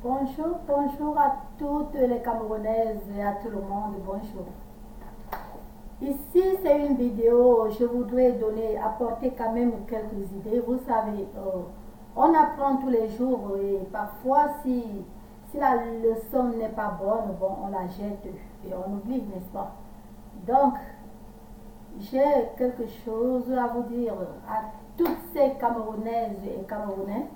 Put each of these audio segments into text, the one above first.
Bonjour, bonjour à toutes les Camerounaises et à tout le monde, bonjour. Ici, c'est une vidéo, je voudrais apporter quand même quelques idées. Vous savez, on apprend tous les jours et parfois, si la leçon n'est pas bonne, bon, on la jette et on oublie, n'est-ce pas? Donc, j'ai quelque chose à vous dire à toutes ces Camerounaises et Camerounais,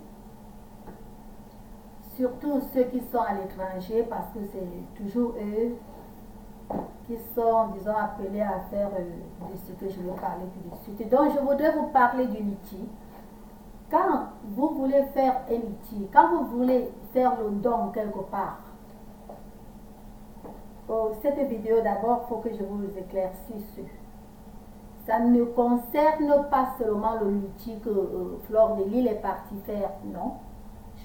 surtout ceux qui sont à l'étranger, parce que c'est toujours eux qui sont, disons, appelés à faire de ce que je vais parler tout de suite. Donc, je voudrais vous parler du litchi. Quand vous voulez faire un litchi, quand vous voulez faire le don quelque part, cette vidéo d'abord, il faut que je vous éclaircisse. Ça ne concerne pas seulement le litchi que Fleur de Lille est partie faire, non.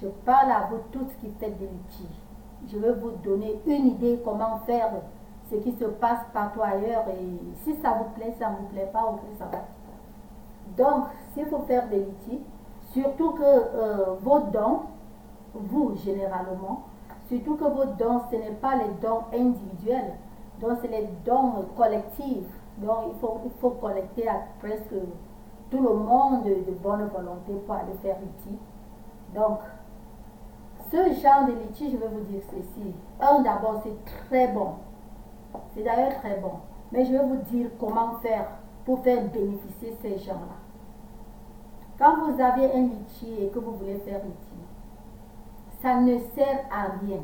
Je parle à vous toutes qui faites des litchis. Je vais vous donner une idée comment faire ce qui se passe partout ailleurs et si ça vous plaît, ça ne vous plaît pas, ok, ça va. Donc, s'il faut faire des litchis, surtout que vos dons, vous généralement, surtout que vos dons, ce n'est pas les dons individuels, donc c'est les dons collectifs. Donc, il faut collecter à presque tout le monde de bonne volonté pour aller faire litchi. Donc, ce genre de litchi, je vais vous dire ceci. D'abord, c'est très bon. C'est d'ailleurs très bon. Mais je vais vous dire comment faire pour faire bénéficier ces gens-là. Quand vous avez un litchi et que vous voulez faire litchi, ça ne sert à rien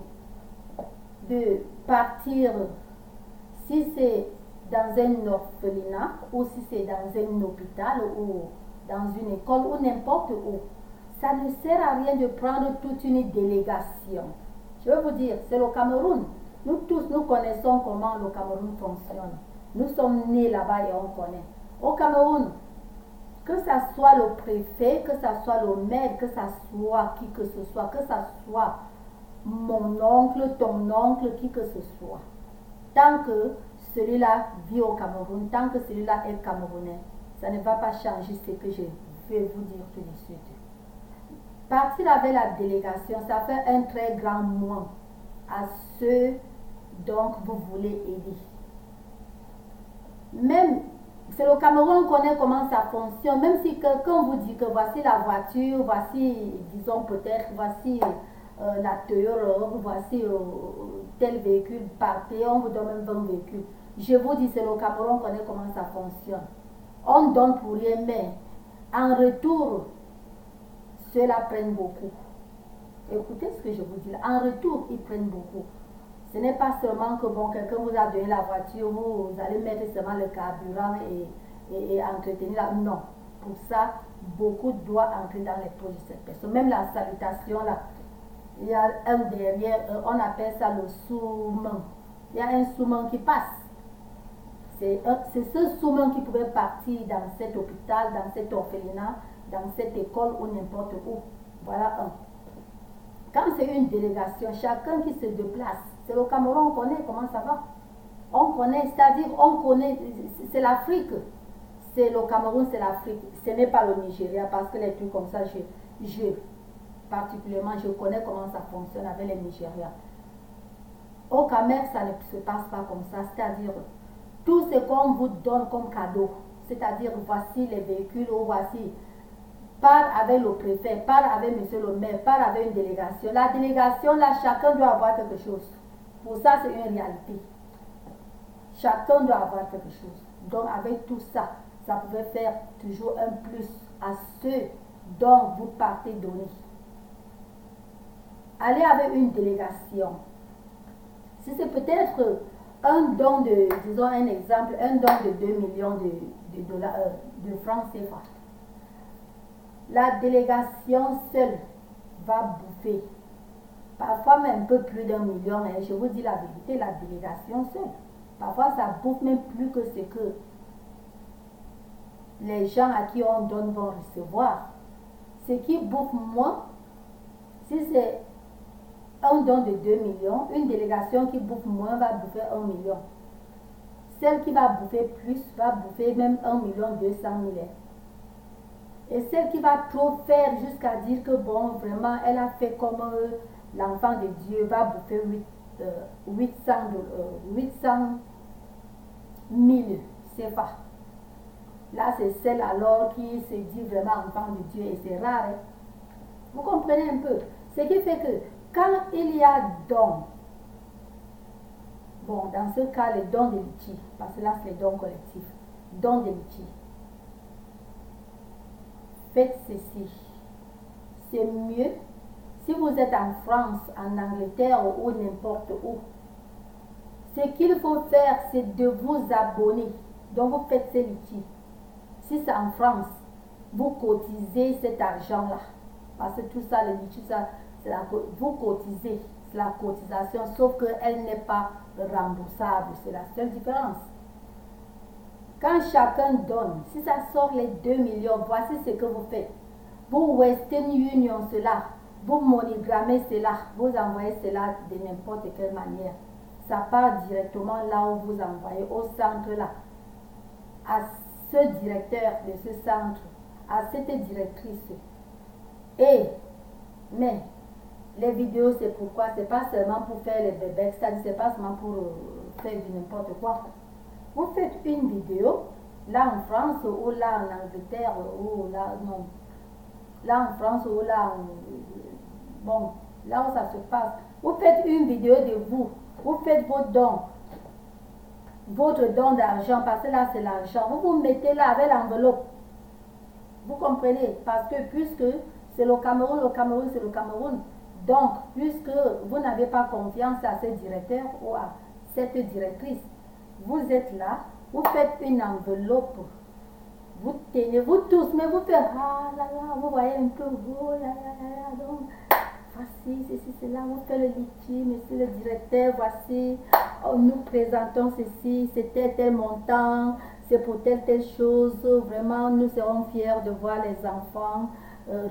de partir, si c'est dans un orphelinat ou si c'est dans un hôpital ou dans une école ou n'importe où. Ça ne sert à rien de prendre toute une délégation. Je vais vous dire, c'est le Cameroun. Nous tous, nous connaissons comment le Cameroun fonctionne. Nous sommes nés là-bas et on connaît. Au Cameroun, que ça soit le préfet, que ça soit le maire, que ça soit qui que ce soit, que ça soit mon oncle, ton oncle, qui que ce soit. Tant que celui-là vit au Cameroun, tant que celui-là est camerounais, ça ne va pas changer ce que je vais vous dire tout de suite. Partir avec la délégation, ça fait un très grand moins à ceux dont vous voulez aider. Même, c'est le Cameroun, on connaît comment ça fonctionne. Même si quelqu'un vous dit que voici la voiture, voici, disons peut-être, voici la Toyota, voici tel véhicule, partez, on vous donne même 20 véhicules. Je vous dis, c'est le Cameroun, on connaît comment ça fonctionne. On donne pour rien, mais en retour, ceux-là prennent beaucoup. Écoutez ce que je vous dis là. En retour, ils prennent beaucoup. Ce n'est pas seulement que bon, quelqu'un vous a donné la voiture, vous allez mettre seulement le carburant et entretenir là. Non. Pour ça, beaucoup doit entrer dans les poches de cette personne. Même la salutation là, il y a un derrière, on appelle ça le sous-main. Il y a un sous-main qui passe. C'est ce sous-main qui pouvait partir dans cet hôpital, dans cet orphelinat, dans cette école ou n'importe où. Voilà un. Quand c'est une délégation, chacun qui se déplace, c'est le Cameroun, on connaît comment ça va. On connaît, c'est-à-dire on connaît, c'est l'Afrique. C'est le Cameroun, c'est l'Afrique. Ce n'est pas le Nigeria parce que les trucs comme ça, particulièrement, je connais comment ça fonctionne avec les Nigériens. Au Cameroun, ça ne se passe pas comme ça, c'est-à-dire tout ce qu'on vous donne comme cadeau, c'est-à-dire voici les véhicules ou voici, part avec le préfet, part avec monsieur le maire, part avec une délégation. La délégation, là, chacun doit avoir quelque chose. Pour ça, c'est une réalité. Chacun doit avoir quelque chose. Donc, avec tout ça, ça pouvait faire toujours un plus à ceux dont vous partez donner. Allez avec une délégation. Si c'est peut-être un don de, disons un exemple, un don de 2 millions de dollars, de francs CFA. La délégation seule va bouffer. Parfois même un peu plus d'1 million. Hein. Je vous dis la vérité, la délégation seule. Parfois ça bouffe même plus que ce que les gens à qui on donne vont recevoir. Ce qui bouffe moins, si c'est un don de 2 millions, une délégation qui bouffe moins va bouffer 1 million. Celle qui va bouffer plus va bouffer même 1,2 million. Et celle qui va trop faire jusqu'à dire que bon, vraiment, elle a fait comme l'enfant de Dieu va bouffer 800 000 CFA. Là, c'est celle alors qui se dit vraiment enfant de Dieu et c'est rare. Hein? Vous comprenez un peu? Ce qui fait que quand il y a don, bon, dans ce cas, les dons de l'outil, parce que là, c'est les dons collectifs, dons de l'outil. Faites ceci. C'est mieux si vous êtes en France, en Angleterre ou n'importe où. Ce qu'il faut faire, c'est de vous abonner. Donc, vous faites ces outils. Si c'est en France, vous cotisez cet argent-là. Parce que tout ça, le litige, vous cotisez. C'est la cotisation, sauf qu'elle n'est pas remboursable. C'est la seule différence. Quand chacun donne, si ça sort les 2 millions, voici ce que vous faites. Vous Western Union cela, vous monogrammez cela, vous envoyez cela de n'importe quelle manière. Ça part directement là où vous envoyez, au centre là, à ce directeur de ce centre, à cette directrice. Mais les vidéos, c'est pourquoi? C'est pas seulement pour faire les bébés, c'est pas seulement pour faire du n'importe quoi. Vous faites une vidéo, là en France ou là en Angleterre ou là, non. Là en France ou là, bon, là où ça se passe. Vous faites une vidéo de vous, vous faites vos dons, votre don d'argent, parce que là c'est l'argent. Vous vous mettez là avec l'enveloppe. Vous comprenez? Parce que puisque c'est le Cameroun c'est le Cameroun. Donc, puisque vous n'avez pas confiance à ce directeur ou à cette directrice, vous êtes là, vous faites une enveloppe, vous tenez, vous tous, mais vous faites, ah là là, vous voyez un peu, oh là là là, donc, voici, ceci, cela, vous faites le litige, monsieur le directeur, voici, oh, nous présentons ceci, c'était tel montant, c'est pour telle chose, vraiment, nous serons fiers de voir les enfants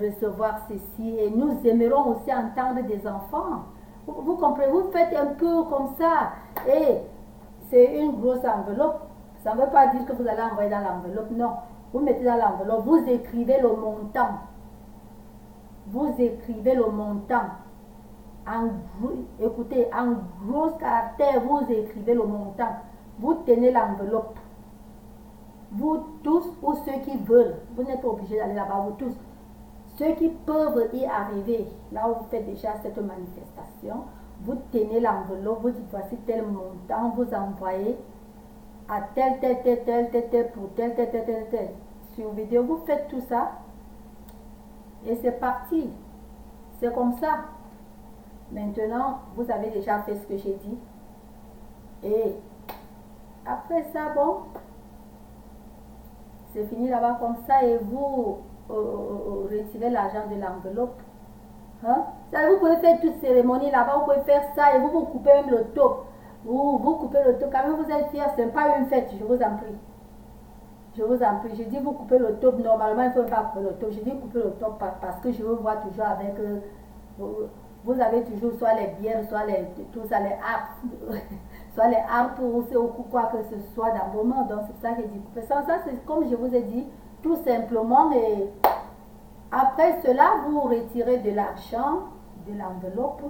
recevoir ceci, et nous aimerons aussi entendre des enfants. Vous comprenez, vous faites un peu comme ça, et c'est une grosse enveloppe. Ça ne veut pas dire que vous allez envoyer dans l'enveloppe, non. Vous mettez dans l'enveloppe, vous écrivez le montant. Vous écrivez le montant. Écoutez, en gros caractères, vous écrivez le montant. Vous tenez l'enveloppe. Vous tous, ou ceux qui veulent, vous n'êtes pas obligés d'aller là-bas, vous tous. Ceux qui peuvent y arriver, là où vous faites déjà cette manifestation, vous tenez l'enveloppe, vous dites voici tel montant, vous envoyez à tel pour tel. Sur vidéo, vous faites tout ça et c'est parti. C'est comme ça. Maintenant, vous avez déjà fait ce que j'ai dit. Et après ça, bon, c'est fini là-bas comme ça et vous retirez l'argent de l'enveloppe. Hein? Vous pouvez faire toute cérémonie là-bas, vous pouvez faire ça et vous coupez même le top. Vous coupez le top, quand même vous êtes fiers, ce n'est pas une fête, je vous en prie. Je vous en prie, je dis vous coupez le top, normalement il ne faut pas couper le top. Je dis couper le top parce que je vous vois toujours avec, vous avez toujours soit les bières, soit tout ça, les harpes, soit les harpes ou quoi que ce soit dans vos mains. Donc c'est ça que je dis couper. Ça c'est comme je vous ai dit, tout simplement. Et après cela, vous retirez de l'argent de l'enveloppe.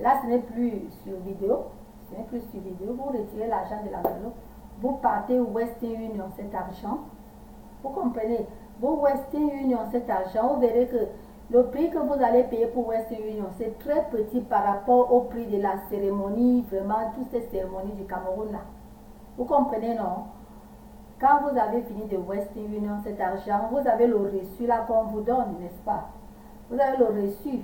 Là ce n'est plus sur vidéo. Ce n'est plus sur vidéo. Vous retirez l'argent de l'enveloppe. Vous partez au Western Union cet argent. Vous comprenez? Vous Western Union cet argent, vous verrez que le prix que vous allez payer pour Western Union, c'est très petit par rapport au prix de la cérémonie, vraiment toutes ces cérémonies du Cameroun là. Vous comprenez, non? Quand vous avez fini de Western Union cet argent, vous avez le reçu là qu'on vous donne, n'est-ce pas? Vous avez le reçu.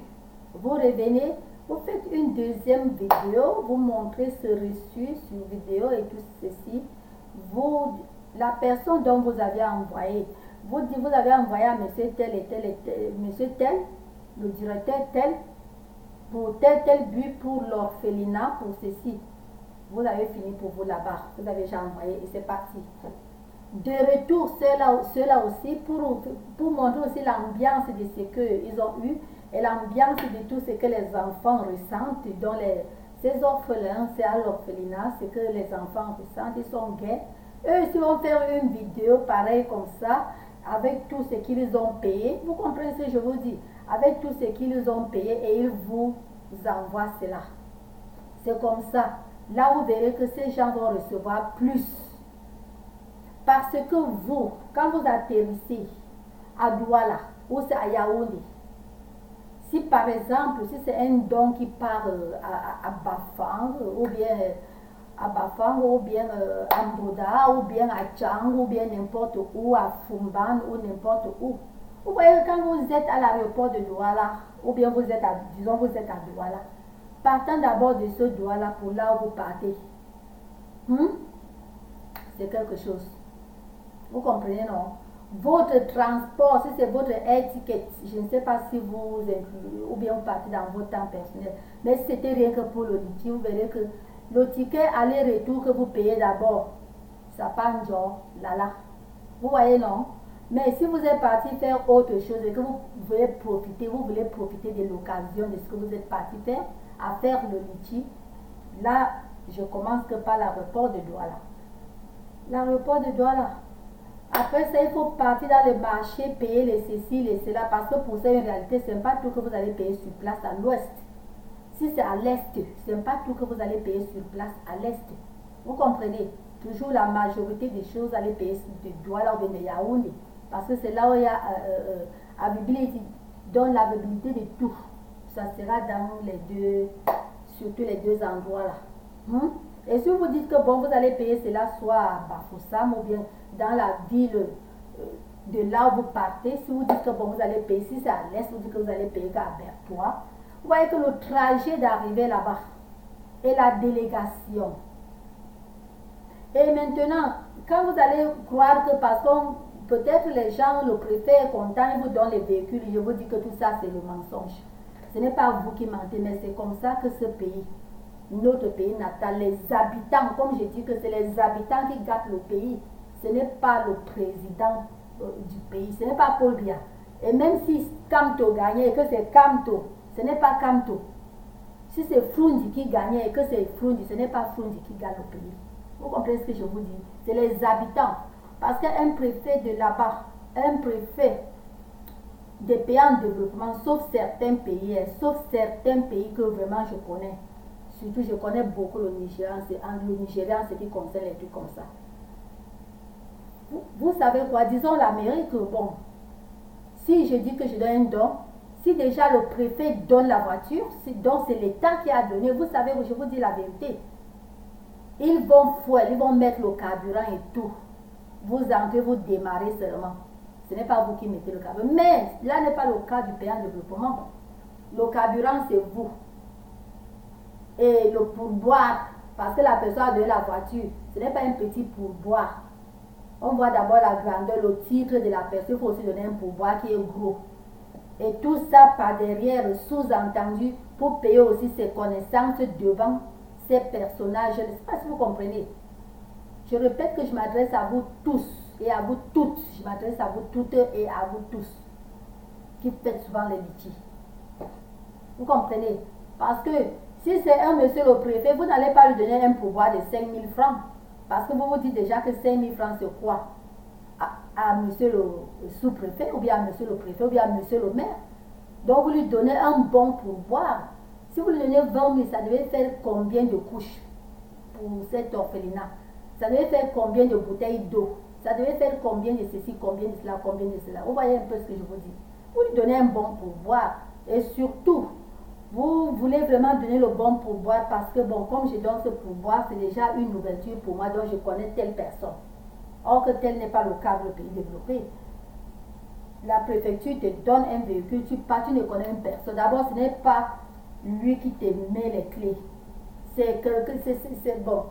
Vous revenez, vous faites une deuxième vidéo, vous montrez ce reçu sur vidéo et tout ceci. La personne dont vous avez envoyé, vous dites vous avez envoyé à monsieur tel et tel et tel, monsieur tel, le directeur tel, pour tel but pour l'orphelinat, pour ceci. Vous avez fini pour vous là-bas, vous avez déjà envoyé et c'est parti. De retour, ceux-là aussi, pour montrer aussi l'ambiance de ce qu'ils ont eu et l'ambiance de tout ce que les enfants ressentent dans ces orphelins, c'est à l'orphelinat, ce que les enfants ressentent, ils sont gays. Eux, ils vont faire une vidéo pareille comme ça, avec tout ce qu'ils ont payé. Vous comprenez ce que je vous dis? Avec tout ce qu'ils ont payé et ils vous envoie cela. C'est comme ça. Là, vous verrez que ces gens vont recevoir plus. Parce que vous, quand vous atterrissez à Douala ou c'est à Yaoundé, si par exemple, si c'est un don qui part à Bafang ou bien à Bafang ou bien à Mbouda ou bien à Tchang ou bien n'importe où, à Fumban ou n'importe où, vous voyez quand vous êtes à l'aéroport de Douala ou bien vous êtes à, disons vous êtes à Douala, partant d'abord de ce Douala pour là où vous partez, c'est quelque chose. Vous comprenez, non? Votre transport, si c'est votre air ticket, je ne sais pas si vous incluez ou bien vous partez dans votre temps personnel, mais si c'était rien que pour le litige, vous verrez que le ticket aller-retour que vous payez d'abord, ça part genre là. Vous voyez, non? Mais si vous êtes parti faire autre chose et que vous voulez profiter de l'occasion de ce que vous êtes parti faire, à faire le litige, là, je commence que par l'aéroport de Douala. L'aéroport de Douala. Après ça, il faut partir dans le marché, payer les ceci, les cela, parce que pour ça, en réalité, ce n'est pas tout que vous allez payer sur place à l'ouest. Si c'est à l'est, ce n'est pas tout que vous allez payer sur place à l'est. Vous comprenez? Toujours la majorité des choses, vous allez payer de Douala ou de Yaoundé. Parce que c'est là où il y a availabilité, donne l'availabilité de tout. Ça sera dans les deux, surtout les deux endroits là. Et si vous dites que bon, vous allez payer cela soit à Bafoussam ou bien dans la ville de là où vous partez, si vous dites que bon, vous allez payer, si c'est à l'est, vous dites que vous allez payer qu'à Bertois, vous voyez que le trajet d'arriver là-bas et la délégation. Et maintenant, quand vous allez croire que parce que peut-être les gens, le préfet est content, ils vous donnent les véhicules, je vous dis que tout ça c'est le mensonge. Ce n'est pas vous qui mentez, mais c'est comme ça que ce pays, notre pays natal, les habitants, comme je dis que c'est les habitants qui gâtent le pays, ce n'est pas le président du pays, ce n'est pas Paul Biya. Et même si Kamto gagnait et que c'est Kamto, ce n'est pas Kamto. Si c'est Frundi qui gagnait et que c'est Frundi, ce n'est pas Frundi qui gagne le pays. Vous comprenez ce que je vous dis? C'est les habitants. Parce qu'un préfet de là-bas, un préfet des pays en développement, sauf certains pays que vraiment je connais, surtout je connais beaucoup le Nigérian, en ce qui concerne les trucs comme ça. Vous savez quoi, disons l'Amérique, bon, si je dis que je donne un don, si déjà le préfet donne la voiture, donc c'est l'État qui a donné, vous savez, je vous dis la vérité, ils vont mettre le carburant et tout. Vous entrez, vous démarrez seulement. Ce n'est pas vous qui mettez le carburant. Mais là n'est pas le cas du pays en développement. Le carburant, c'est vous. Et le pourboire, parce que la personne a donné la voiture, ce n'est pas un petit pourboire. On voit d'abord la grandeur, le titre de la personne, il faut aussi donner un pourboire qui est gros. Et tout ça par derrière, sous-entendu, pour payer aussi ses connaissances devant ces personnages. Je ne sais pas si vous comprenez. Je répète que je m'adresse à vous tous et à vous toutes. Je m'adresse à vous toutes et à vous tous qui faites souvent les litiges. Vous comprenez? Parce que si c'est un monsieur le préfet, vous n'allez pas lui donner un pouvoir de 5 000 francs. Parce que vous vous dites déjà que 5 000 francs c'est quoi? À monsieur le sous-préfet ou bien à monsieur le préfet ou bien à monsieur le maire. Donc vous lui donnez un bon pouvoir. Si vous lui donnez 20 000, ça devait faire combien de couches pour cet orphelinat? Ça devait faire combien de bouteilles d'eau? Ça devait faire combien de ceci, combien de cela, combien de cela? Vous voyez un peu ce que je vous dis. Vous lui donnez un bon pouvoir. Et surtout, vous voulez vraiment donner le bon pouvoir parce que, bon, comme je donne ce pouvoir, c'est déjà une ouverture pour moi, donc je connais telle personne. Or que tel n'est pas le cas dans le pays développé. La préfecture te donne un véhicule, tu pars, tu ne connais une personne. D'abord, ce n'est pas lui qui te met les clés. C'est quelqu'un, c'est bon.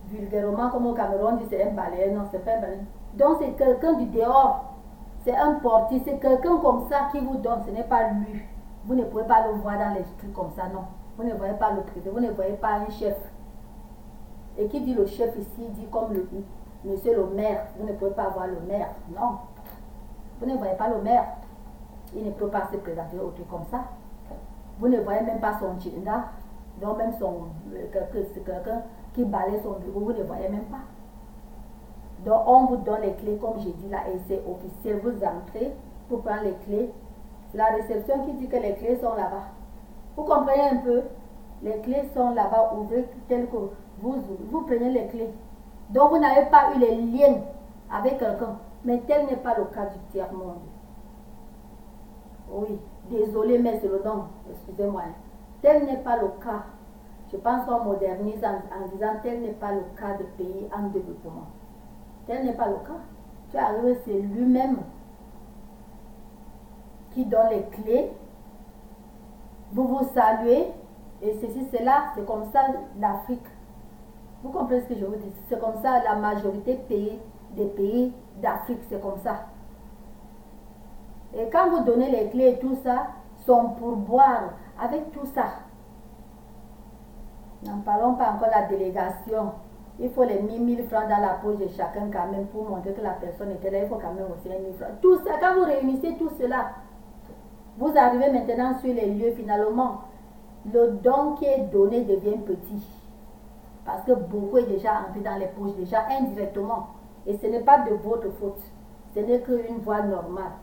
Vulgairement, comme au Cameroun, dit c'est un balayeur. Non, c'est pas un balayeur. Donc, c'est quelqu'un du dehors. C'est un portier. C'est quelqu'un comme ça qui vous donne. Ce n'est pas lui. Vous ne pouvez pas le voir dans les trucs comme ça, non. Vous ne voyez pas le préfet. Vous ne voyez pas un chef. Et qui dit le chef ici, dit comme le monsieur le maire. Vous ne pouvez pas voir le maire. Non. Vous ne voyez pas le maire. Il ne peut pas se présenter au truc comme ça. Vous ne voyez même pas son tchinda. Donc, même c'est quelqu'un qui balaye son bureau, vous ne voyez même pas. Donc, on vous donne les clés, comme j'ai dit là, et c'est officiel. Vous entrez pour prendre les clés. C'est la réception qui dit que les clés sont là-bas. Vous comprenez un peu? Les clés sont là-bas, ouvrez telles que vous prenez les clés. Donc vous n'avez pas eu les liens avec quelqu'un. Mais tel n'est pas le cas du tiers-monde. Oui, désolé, mais c'est le nom. Excusez-moi. Tel n'est pas le cas. Je pense qu'on modernise en disant tel n'est pas le cas des pays en développement. Tel n'est pas le cas. Tu arrives, c'est lui-même qui donne les clés. Vous vous saluez. Et ceci, cela, c'est comme ça l'Afrique. Vous comprenez ce que je vous dis? C'est comme ça la majorité des pays d'Afrique, c'est comme ça. Et quand vous donnez les clés et tout ça, sont pour boire avec tout ça. N'en parlons pas encore de la délégation. Il faut les 1000 francs dans la poche de chacun quand même pour montrer que la personne était là. Il faut quand même aussi les 1000 francs. Tout ça, quand vous réunissez tout cela, vous arrivez maintenant sur les lieux finalement. Le don qui est donné devient petit. Parce que beaucoup est déjà entré dans les poches, déjà indirectement. Et ce n'est pas de votre faute. Ce n'est qu'une voie normale.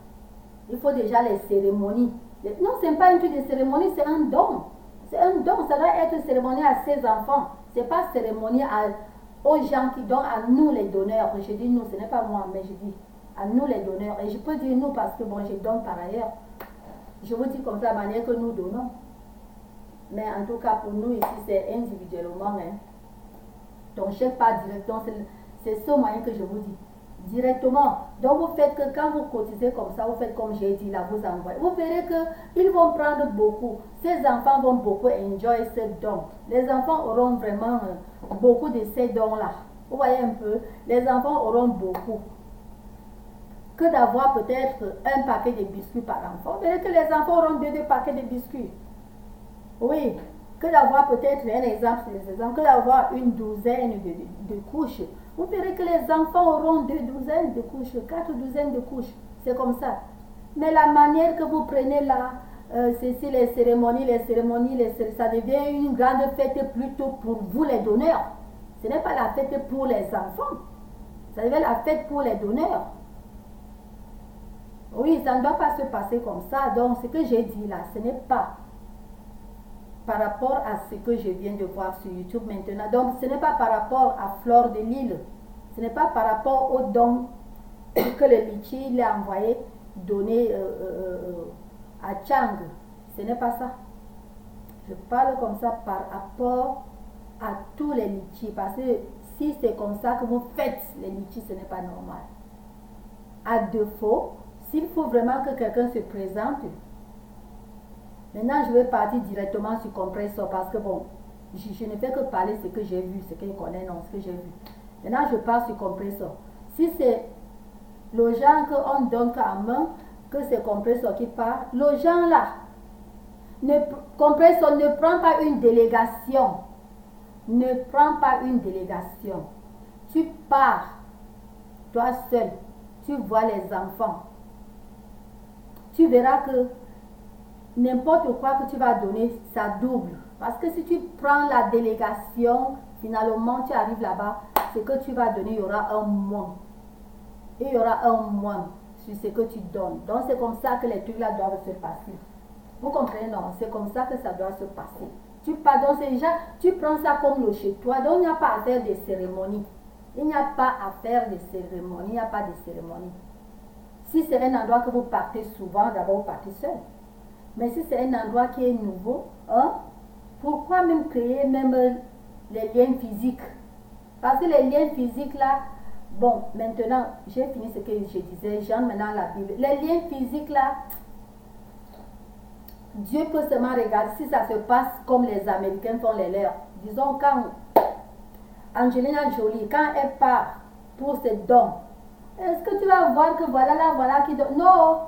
Il faut déjà les cérémonies. Non, ce n'est pas un truc de cérémonie, c'est un don. C'est un don, ça doit être cérémonie à ses enfants. Ce n'est pas cérémonie aux gens qui donnent, à nous les donneurs. Je dis nous, ce n'est pas moi, mais je dis à nous les donneurs. Et je peux dire nous parce que bon, je donne par ailleurs. Je vous dis comme ça, la manière que nous donnons. Mais en tout cas, pour nous ici, c'est individuellement. Hein. Donc, chèque pas directement, c'est ce moyen que je vous dis. Directement. Donc, vous faites que quand vous cotisez comme ça, vous faites comme j'ai dit là, vous envoyez. Vous verrez qu'ils vont prendre beaucoup. Ces enfants vont beaucoup enjoy ce don. Les enfants auront vraiment beaucoup de ces dons-là. Vous voyez un peu, les enfants auront beaucoup. Que d'avoir peut-être un paquet de biscuits par enfant. Vous verrez que les enfants auront deux paquets de biscuits. Oui, que d'avoir peut-être un exemple, que d'avoir une douzaine de couches. Vous verrez que les enfants auront 2 douzaines de couches, 4 douzaines de couches. C'est comme ça. Mais la manière que vous prenez là, c'est les cérémonies, ça devient une grande fête plutôt pour vous les donneurs. Ce n'est pas la fête pour les enfants. Ça devient la fête pour les donneurs. Oui, ça ne doit pas se passer comme ça. Donc, ce que j'ai dit là, ce n'est pas par rapport à ce que je viens de voir sur YouTube maintenant. Donc, ce n'est pas par rapport à Fleur de Lille. Ce n'est pas par rapport au don que le litchi l'a envoyé donner à Chang. Ce n'est pas ça. Je parle comme ça par rapport à tous les litchis. Parce que si c'est comme ça que vous faites les litchis, ce n'est pas normal. À défaut, s'il faut vraiment que quelqu'un se présente, maintenant, je vais partir directement sur Compressor parce que bon, je ne fais que parler ce que j'ai vu, ce que je connais, non, ce que j'ai vu. Maintenant, je pars sur Compressor. Si c'est le genre qu'on donne qu'à main, que c'est Compressor qui part, le genre là, Compressor ne prend pas une délégation. Ne prends pas une délégation. Tu pars, toi seul, tu vois les enfants. Tu verras que n'importe quoi que tu vas donner, ça double. Parce que si tu prends la délégation, finalement, tu arrives là-bas, ce que tu vas donner, il y aura un moins. Et il y aura un moins sur ce que tu donnes. Donc, c'est comme ça que les trucs-là doivent se passer. Vous comprenez, non? C'est comme ça que ça doit se passer. Tu pardonnes, c'est déjà, tu prends ça comme le chez toi. Donc, il n'y a pas à faire de cérémonie. Il n'y a pas à faire de cérémonie. Il n'y a pas de cérémonie. Si c'est un endroit que vous partez souvent, d'abord vous partez seul. Mais si c'est un endroit qui est nouveau, hein, pourquoi même créer même les liens physiques? Parce que les liens physiques là, bon, maintenant, j'ai fini ce que je disais, j'entre maintenant la Bible. Les liens physiques là, Dieu peut seulement regarder si ça se passe comme les Américains font les leurs. Disons quand Angelina Jolie, quand elle part pour ses dons, est-ce que tu vas voir que voilà là, voilà qui donne? Non,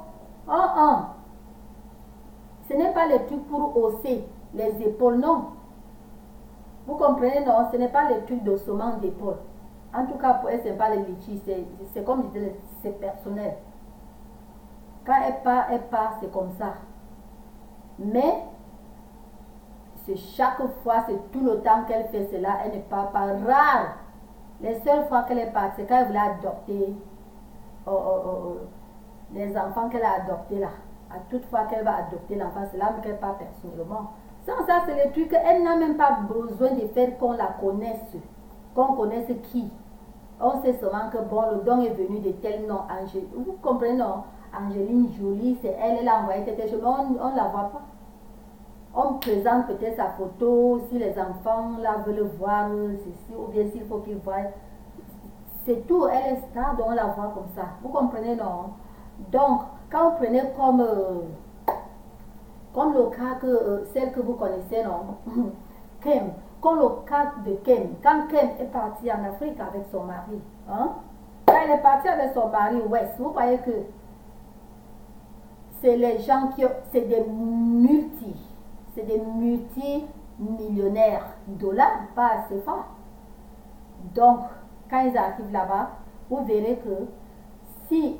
ce n'est pas le truc pour hausser les épaules, non. Vous comprenez, non? Ce n'est pas le truc d'ossement d'épaule. En tout cas, pour elle, ce n'est pas le litchi. C'est comme je disais, c'est personnel. Quand elle part, c'est comme ça. Mais, c'est chaque fois, c'est tout le temps qu'elle fait cela, elle ne part pas. Rare. Les seules fois qu'elle est partie, c'est quand elle voulait adopter les enfants qu'elle a adoptés là. À toute fois qu'elle va adopter l'enfant, c'est là qu'elle part personnellement. Sans ça, c'est le truc, elle n'a même pas besoin de faire qu'on la connaisse. Qu'on connaisse qui. On sait seulement que bon, le don est venu de tel nom. Vous comprenez, non? Angeline Jolie, c'est elle, elle a envoyé quelque chose, on ne la voit pas. On présente peut-être sa photo, si les enfants là veulent voir ceci, ou bien s'il faut qu'ils voient. C'est tout, elle est star, donc on la voit comme ça. Vous comprenez, non? Donc, quand vous prenez comme le cas que celle que vous connaissez, non? Kem, comme le cas de Kem. Quand Kem est partie en Afrique avec son mari, hein? Quand elle est partie avec son mari West, vous voyez que c'est les gens qui ont, c'est des multimillionnaires dollars, pas assez fort. Donc, quand ils arrivent là-bas, vous verrez que si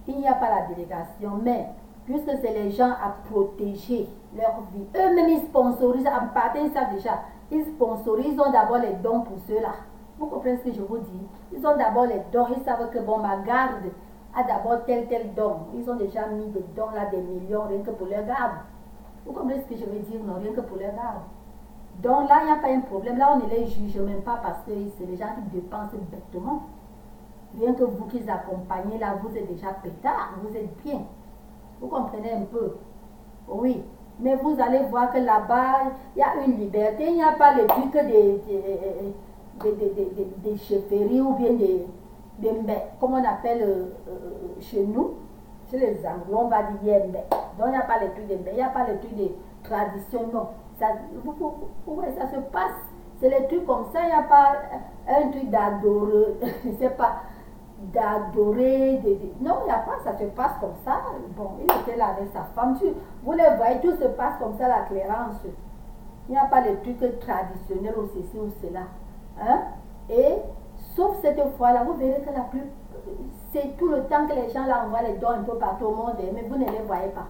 il n'y a pas la délégation, mais puisque c'est les gens à protéger leur vie, eux-mêmes ils sponsorisent, en partant ça déjà, ils sponsorisent, ils ont d'abord les dons pour ceux-là. Vous comprenez ce que je vous dis? Ils ont d'abord les dons, ils savent que bon, ma garde a d'abord tel don. Ils ont déjà mis des dons là, des millions, rien que pour leur garde. Vous comprenez ce que je veux dire? Non, rien que pour leur garde. Donc là, il n'y a pas un problème. Là, on ne les juge même pas parce que c'est les gens qui dépensent bêtement. Rien que vous qui les accompagnez là, vous êtes déjà pétard, vous êtes bien. Vous comprenez un peu? Oui. Mais vous allez voir que là-bas, il y a une liberté. Il n'y a pas le truc des chefferies ou bien comme on appelle chez nous, chez les Anglo, on va dire yembe. Donc il n'y a pas les trucs de il n'y a pas les trucs de tradition, non. Ça, ça se passe. C'est les trucs comme ça, il n'y a pas un truc d'adorer, je ne sais pas, d'adorer, non, il n'y a pas, ça se passe comme ça. Bon, il était là avec sa femme, vous les voyez, tout se passe comme ça, la clairance. Il n'y a pas les trucs traditionnels ou ceci ou cela. Hein? Et sauf cette fois-là, vous verrez que c'est tout le temps que les gens là envoient les dons un peu partout au monde, mais vous ne les voyez pas.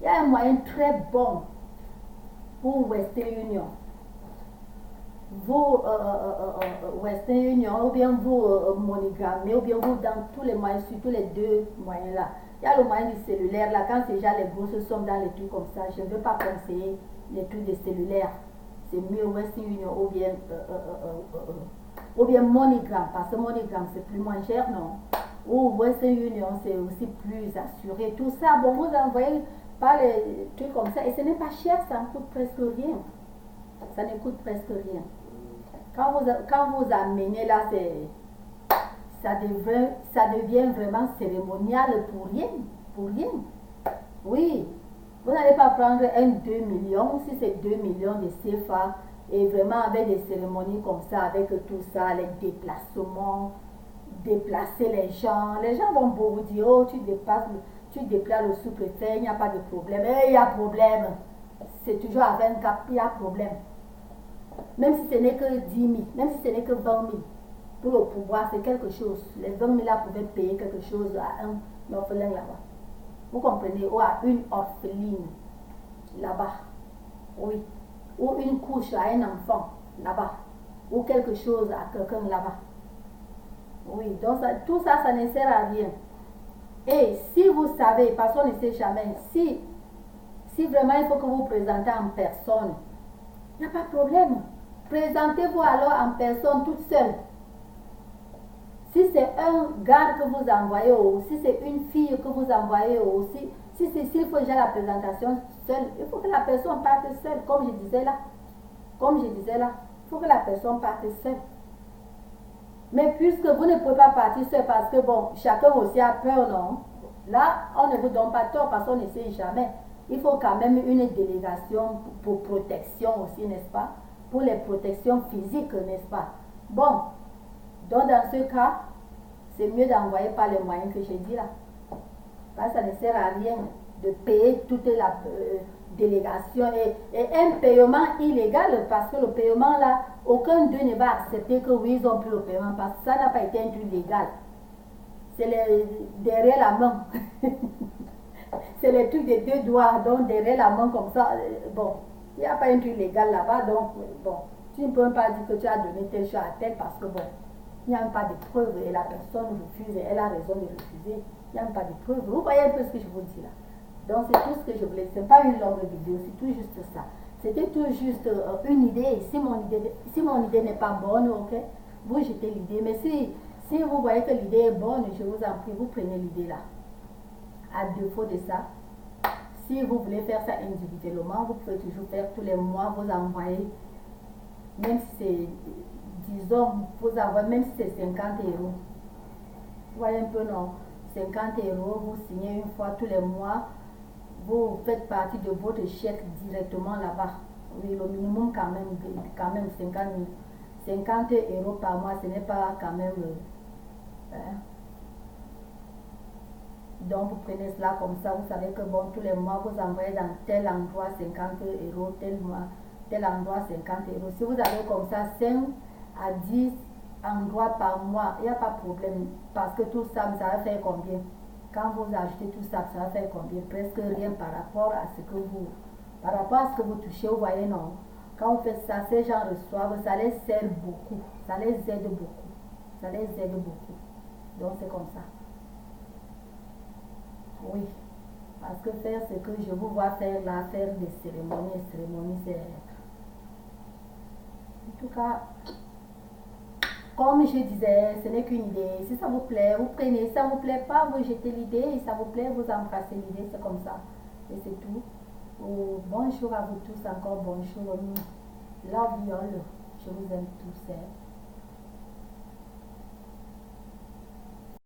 Il y a un moyen très bon pour Western Union. Vous, Western Union, ou bien vous, MoneyGram, ou bien vous, dans tous les moyens, sur tous les deux moyens là. Il y a le moyen du cellulaire là, quand c'est déjà les grosses sommes dans les trucs comme ça, je ne veux pas conseiller les trucs de cellulaire. C'est mieux Western Union ou bien MoneyGram, parce que MoneyGram c'est plus moins cher, non? Ou Western Union c'est aussi plus assuré. Tout ça, bon, vous envoyez pas les trucs comme ça, et ce n'est pas cher, ça ne coûte presque rien. Ça ne coûte presque rien. Quand vous amenez là, ça devient vraiment cérémonial pour rien. Pour rien. Oui. Vous n'allez pas prendre 2 millions, si c'est 2 millions de CFA, et vraiment avec des cérémonies comme ça, avec tout ça, les déplacements, déplacer les gens. Les gens vont vous dire, oh, tu déplaces le sous-préfet, il n'y a pas de problème. Eh, il y a problème. C'est toujours à 24, il y a problème. Même si ce n'est que 10 000, même si ce n'est que 20 000, pour le pouvoir, c'est quelque chose. Les 20 000 là pouvaient payer quelque chose à un orphelin là-bas. Vous comprenez? Ou à une orpheline là-bas. Oui. Ou une couche à un enfant là-bas. Ou quelque chose à quelqu'un là-bas. Oui. Donc tout ça, ça ne sert à rien. Et si vous savez, parce qu'on ne sait jamais, si vraiment il faut que vous vous présentez en personne, il n'y a pas de problème. Présentez-vous alors en personne toute seule. Si c'est un gars que vous envoyez, ou si c'est une fille que vous envoyez, ou s'il faut déjà la présentation seule, il faut que la personne parte seule, comme je disais là. Il faut que la personne parte seule. Mais puisque vous ne pouvez pas partir seul parce que bon, chacun aussi a peur, non? Là, on ne vous donne pas tort parce qu'on ne sait jamais. Il faut quand même une délégation pour protection aussi, n'est-ce pas? Pour les protections physiques, n'est-ce pas? Bon, donc dans ce cas, c'est mieux d'envoyer par les moyens que j'ai dit là. Parce que ça ne sert à rien de payer toute la délégation et un paiement illégal parce que le paiement là, aucun d'eux ne va accepter que oui, ils ont pris le paiement parce que ça n'a pas été un truc légal. C'est derrière la main. C'est le truc des deux doigts, donc derrière la main comme ça. Bon, il n'y a pas un truc légal là-bas, donc bon, tu ne peux pas dire que tu as donné telle chose à tel parce que bon, il n'y a pas de preuve et la personne refuse et elle a raison de refuser. Il n'y a pas de preuve. Vous voyez un peu ce que je vous dis là. Donc c'est tout ce que je voulais. C'est pas une longue vidéo, c'est tout juste ça. C'était tout juste une idée. Si mon idée n'est pas bonne, ok, vous jetez l'idée. Mais si vous voyez que l'idée est bonne, je vous en prie, vous prenez l'idée là. À défaut de ça, si vous voulez faire ça individuellement, vous pouvez toujours faire tous les mois, vous envoyez, même si c'est, disons, vous envoyez, même si c'est 50 euros. Vous voyez un peu, non? 50 euros, vous signez une fois tous les mois, vous faites partie de votre chèque directement là-bas. Oui, le minimum quand même 50 euros par mois, ce n'est pas quand même... hein. Donc vous prenez cela comme ça, vous savez que bon, tous les mois vous envoyez dans tel endroit 50 euros, tel endroit 50 euros. Si vous avez comme ça 5 à 10 endroits par mois, il n'y a pas de problème parce que tout ça, ça va faire combien? Quand vous ajoutez tout ça, ça va faire combien? Presque rien par rapport à ce que vous touchez, vous voyez, non? Quand vous faites ça, ces gens reçoivent, ça les sert beaucoup, ça les aide beaucoup, ça les aide beaucoup. Donc c'est comme ça. Oui, parce que faire ce que je vous vois faire là, faire des cérémonies, c'est... En tout cas, comme je disais, ce n'est qu'une idée. Si ça vous plaît, vous prenez. Si ça ne vous plaît pas, vous jetez l'idée. Si ça vous plaît, vous embrassez l'idée. C'est comme ça. Et c'est tout. Oh, bonjour à vous tous. Encore bonjour. Love you all. Je vous aime tous.